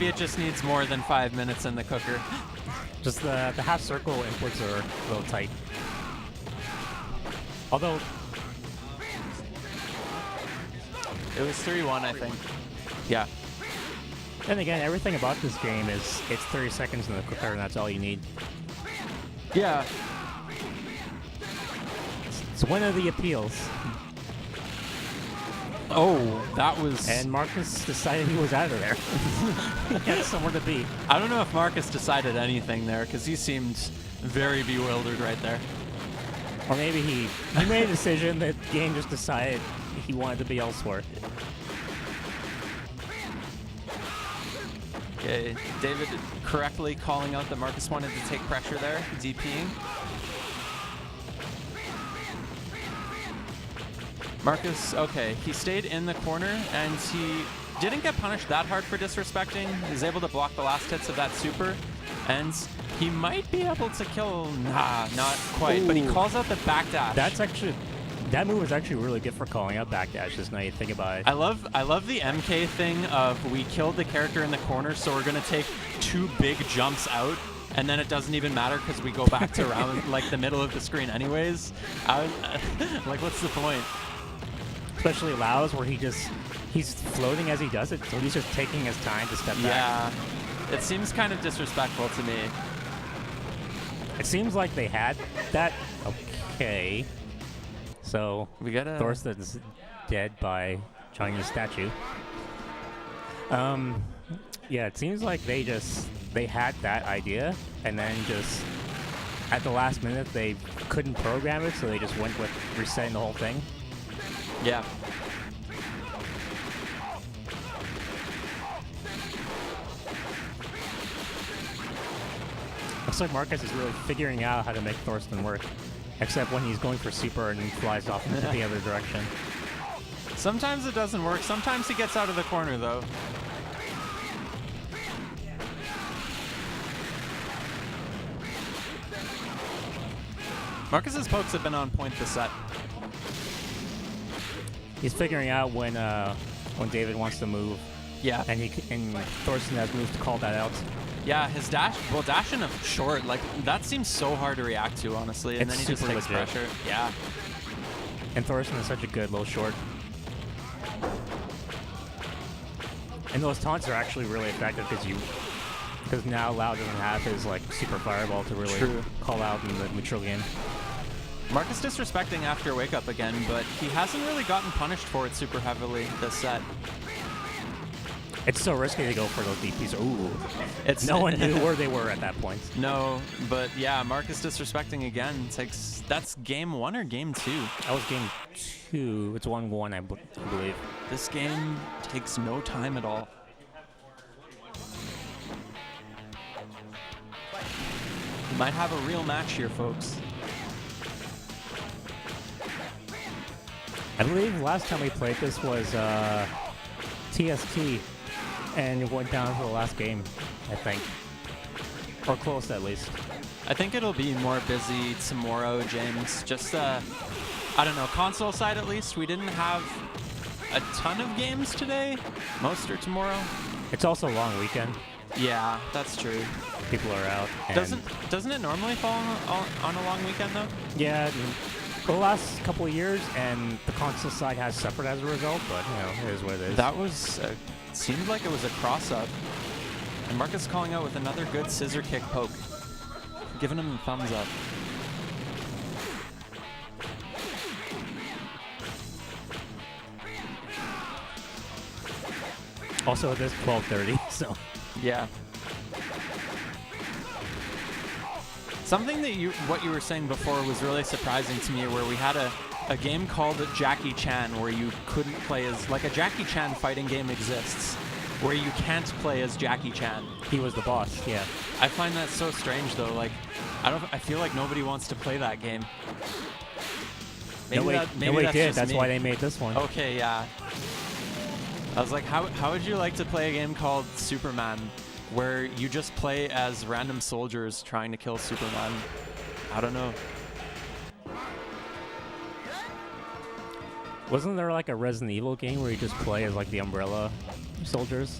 Maybe it just needs more than 5 minutes in the cooker. Just the half circle inputs are a little tight. Although it was 3-1, I think. Yeah. And again, everything about this game is it's 30 seconds in the cooker, and that's all you need. Yeah. It's one of the appeals. Oh, that was... And Marcus decided he was out of there. He had somewhere to be. I don't know if Marcus decided anything there, because he seemed very bewildered right there. Or maybe he made a decision that the game just decided he wanted to be elsewhere. Okay, David correctly calling out that Marcus wanted to take pressure there, DPing. Marcus, okay, he stayed in the corner, and he didn't get punished that hard for disrespecting. He was able to block the last hits of that super, and he might be able to kill... Nah, not quite, but he calls out the backdash. That move is actually really good for calling out backdashes, now you think about it. I love the MK thing of we killed the character in the corner, so we're going to take 2 big jumps out, and then it doesn't even matter because we go back to around like the middle of the screen anyways. Like, what's the point? Especially Lao's, where he's floating as he does it, so he's just taking his time to step back. Yeah, it seems kind of disrespectful to me. It seems like they had that. Okay. So, We gotta... Thorsten's dead by China's statue. Yeah, it seems like they had that idea, and then just at the last minute they couldn't program it, so they just went with resetting the whole thing. Yeah. Looks like Marcus is really figuring out how to make Thorsten work. Except when he's going for super and he flies off into the other direction. Sometimes it doesn't work. Sometimes he gets out of the corner, though. Marcus's pokes have been on point this set. He's figuring out when David wants to move. Yeah. And Thorsten has moves to call that out. Yeah, his dash, well, dashing up short, like, that seems so hard to react to, honestly. And It's then he just super takes legit. pressure. Yeah. And Thorsten is such a good low short. And those taunts are actually really effective because now Lao doesn't have his like super fireball to really call out in the neutral game. Marcus disrespecting after wake up again, but he hasn't really gotten punished for it super heavily this set. It's so risky to go for those DPs. Ooh. It's no one knew where they were at that point. No, but yeah, Marcus disrespecting again takes... That's game 1 or game 2? That was game 2. It's 1-1, I believe. This game takes no time at all. We might have a real match here, folks. I believe last time we played this was TST, and it went down to the last game, I think. Or close, at least. I think it'll be more busy tomorrow, James. Just, I don't know, console side at least. We didn't have a ton of games today. Most are tomorrow. It's also a long weekend. Yeah, that's true. People are out. Doesn't it normally fall on a long weekend, though? Yeah, for the last couple of years, and the console side has suffered as a result, but, you know, it is what it is. That was... seemed like it was a cross-up. And Marcus calling out with another good scissor kick poke. Giving him the thumbs up. Also, it is 12:30, so... Yeah. Something that what you were saying before was really surprising to me, where we had a game called Jackie Chan, where you couldn't play as... Like, a Jackie Chan fighting game exists, where you can't play as Jackie Chan. He was the boss, yeah. I find that so strange, though. Like, I feel like nobody wants to play that game. Maybe nobody did. That's why they made this one. Okay, yeah. I was like, how would you like to play a game called Superman, where you just play as random soldiers trying to kill Superman? I don't know. Wasn't there like a Resident Evil game where you just play as like the Umbrella soldiers?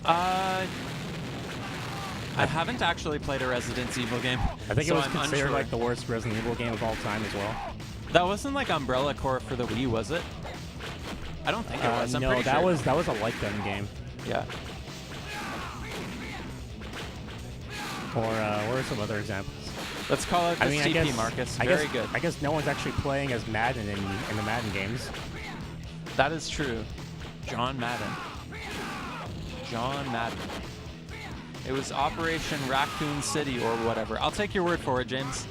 I haven't actually played a Resident Evil game. I think so it was I'm considered unsure. like the worst Resident Evil game of all time as well. That wasn't like Umbrella Corps for the Wii, was it? I don't think it was. I'm no, pretty that sure. was a light gun game. Yeah. Or what are some other examples? Let's call it the I CP, guess, Marcus. I Very guess, good. I guess no one's actually playing as Madden in the Madden games. That is true. John Madden. John Madden. It was Operation Raccoon City or whatever. I'll take your word for it, James.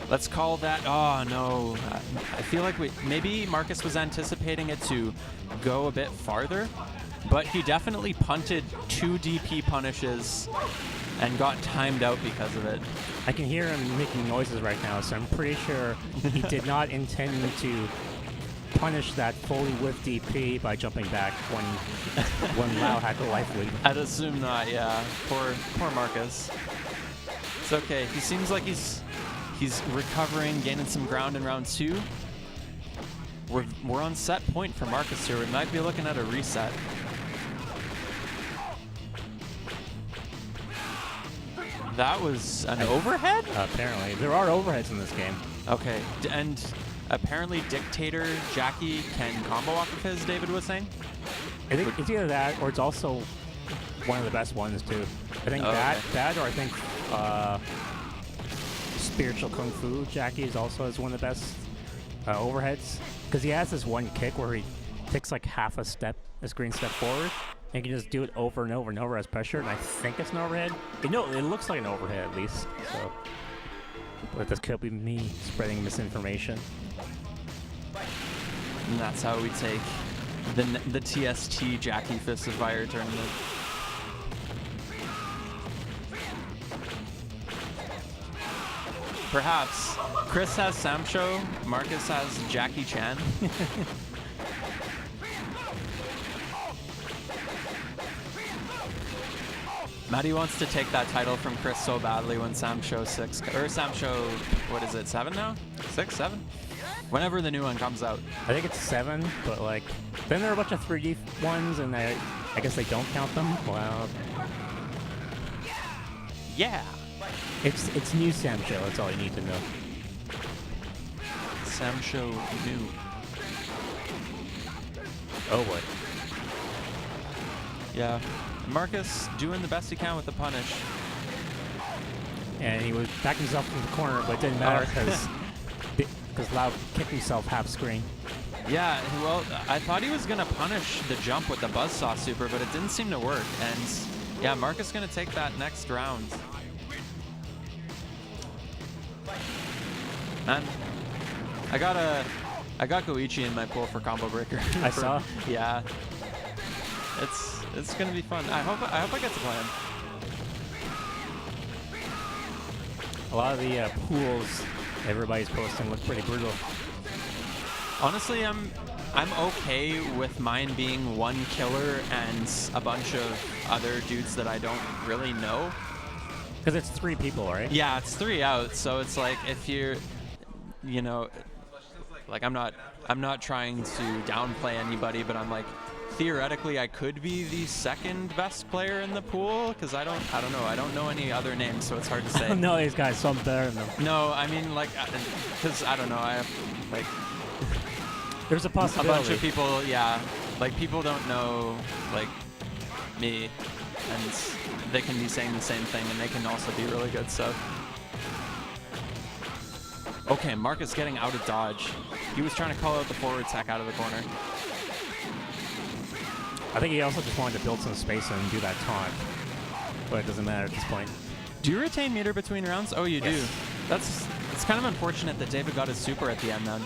Let's call that. Oh no, I feel like maybe Marcus was anticipating it to go a bit farther, but he definitely punted 2 DP punishes and got timed out because of it. I can hear him making noises right now, so I'm pretty sure he did not intend to punish that fully with DP by jumping back when Lau had the life lead. I'd assume not. Yeah, poor Marcus. It's okay. He seems like he's recovering, gaining some ground in round 2. We're on set point for Marcus here. We might be looking at a reset. That was an overhead? Apparently. There are overheads in this game. Okay. And apparently Dictator Jackie can combo off of his, David was saying? I think it's either that or it's also one of the best ones, too. I think that or I think Spiritual Kung Fu Jackie is also has one of the best overheads. Because he has this one kick where he takes like half a screen step forward. And you can just do it over and over and over as pressure, and I think it's an overhead. No, it looks like an overhead at least. So, but this could be me spreading misinformation. And that's how we take the TST Jackie Fist of Fire tournament. Perhaps. Chris has Samsho, Marcus has Jackie Chan. Maddie wants to take that title from Chris so badly when Samsho 6, or Samsho, what is it, 7 now? 6, 7? Whenever the new one comes out. I think it's 7, but like, then there are a bunch of 3D ones, and I guess they don't count them. Well, yeah. It's new Samsho, that's all you need to know. Samsho new. Oh boy. Yeah. Marcus doing the best he can with the punish. And he was backing himself from the corner, but it didn't matter because Lau kicked himself half screen. Yeah, well, I thought he was going to punish the jump with the Buzzsaw Super, but it didn't seem to work. And yeah, Marcus going to take that next round. Man, I got Goichi in my pool for combo breaker. I saw. Yeah. It's gonna be fun. I hope I get to play him. A lot of the pools everybody's posting look pretty brutal. Honestly, I'm okay with mine being 1 killer and a bunch of other dudes that I don't really know. Because it's 3 people, right? Yeah, it's 3 out, so it's like if you're, you know, like I'm not trying to downplay anybody, but I'm like, theoretically I could be the 2nd best player in the pool because I don't know. I don't know any other names, so it's hard to say. No, these guys, some better than them. No, I mean like, because I don't know. I have like there's a possibility. A bunch of people, yeah, like people don't know like me, and they can be saying the same thing, and they can also be really good. So. Okay, Marcus getting out of dodge. He was trying to call out the forward tech out of the corner. I think he also just wanted to build some space and do that taunt, but it doesn't matter at this point. Do you retain meter between rounds? Oh, you yes. do. It's kind of unfortunate that David got his super at the end then.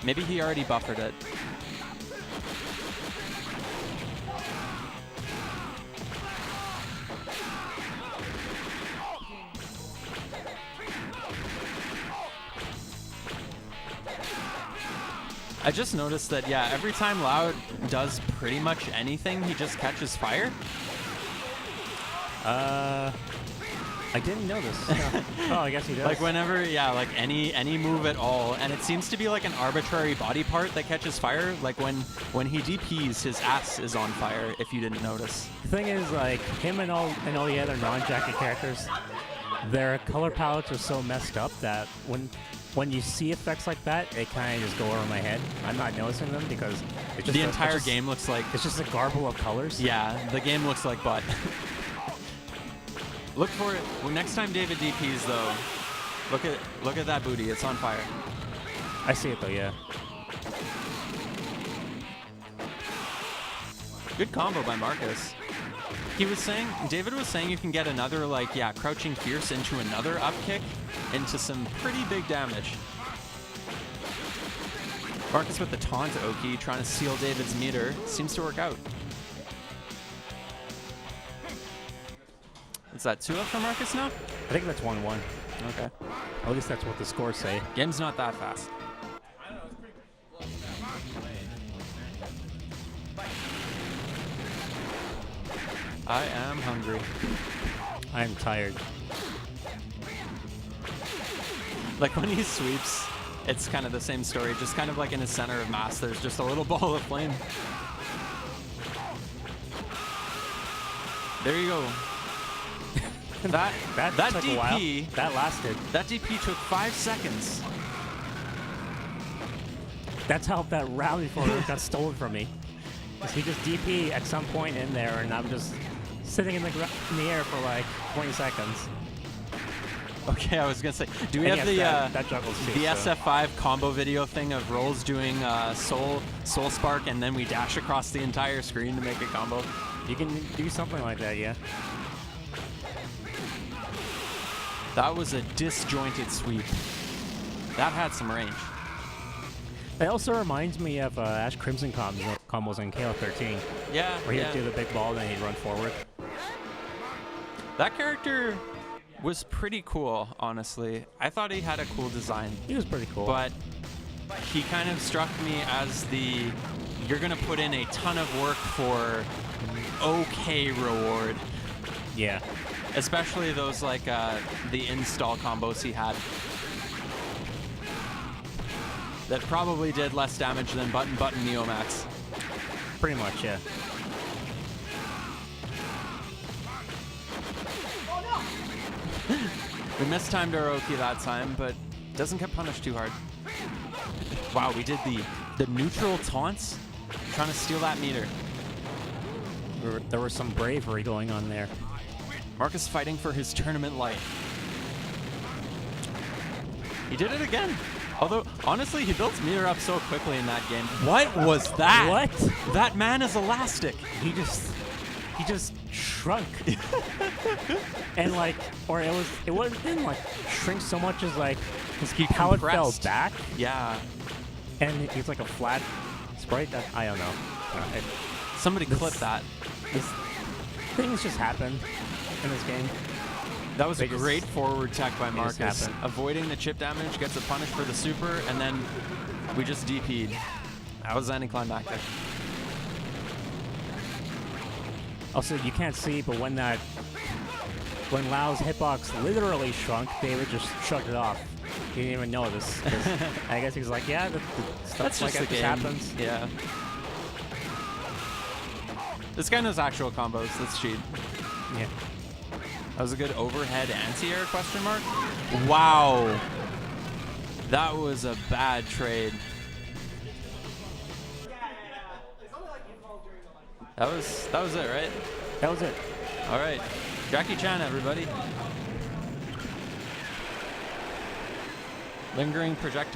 Maybe he already buffered it. I just noticed that, yeah, every time Loud does pretty much anything, he just catches fire. I didn't know this. Oh, I guess he does. Like whenever, yeah, like any move at all, and it seems to be like an arbitrary body part that catches fire. Like when he DPs, his ass is on fire. If you didn't notice. The thing is, like him and all the other non-Jackie characters, their color palettes are so messed up that when you see effects like that, it kind of just go over my head. I'm not noticing them because it's just The entire game looks like it's just a garble of colors. Yeah, the game looks like butt. Look for it. Well, next time David DPs though, look at that booty. It's on fire. I see it though, yeah. Good combo by Marcus. David was saying you can get another, like, yeah, crouching fierce into another up kick into some pretty big damage. Marcus with the taunt Oki trying to seal David's meter. Seems to work out. Is that 2-up for Marcus now? I think that's 1-1. Okay. At least that's what the scores say. Game's not that fast. I am hungry. I'm tired. Like when he sweeps, it's kind of the same story. Just kind of like in the center of mass, there's just a little ball of flame. There you go. That took DP, a while. That lasted. That DP took 5 seconds. That's how that round before it got stolen from me. He just DP at some point in there, and I'm just sitting in the air for like 20 seconds. Okay, I was gonna say, do we And have yes, that juggles too, the so. SF5 combo video thing of Rolls doing Soul Spark, and then we dash across the entire screen to make a combo? You can do something like that, yeah. That was a disjointed sweep. That had some range. It also reminds me of Ash Crimson combos in KO 13. Yeah, Where he'd yeah. do the big ball, then he'd run forward. That character was pretty cool, honestly. I thought he had a cool design. He was pretty cool. But he kind of struck me as you're going to put in a ton of work for okay reward. Yeah. Especially those, like, the install combos he had. That probably did less damage than Button Neomax. Pretty much, yeah. We mistimed our Oki that time, but doesn't get punished too hard. Wow, we did the neutral taunts, trying to steal that meter. There was some bravery going on there. Marcus fighting for his tournament life. He did it again. Although, honestly, he built meter up so quickly in that game. What was that? What? That man is elastic. He just shrunk. And like, or it didn't like shrink so much as like his palette fell compressed. back. Yeah. And he's like a flat sprite. I don't know. Somebody clip that. Things just happen in this game. That was a great forward tech by just Marcus. happened. Avoiding the chip damage, gets a punish for the super, and then we just DP'd. That was anticlimactic. Also, you can't see, but when Lau's hitbox literally shrunk, David just shrugged it off. He didn't even notice. I guess he's like, yeah, That's stuff just like the that game. happens. Yeah. This guy knows actual combos. Let's cheat. Yeah. That was a good overhead anti-air question mark. Wow. That was a bad trade. That was it, right? That was it. All right. Jackie Chan, everybody. Lingering projectile.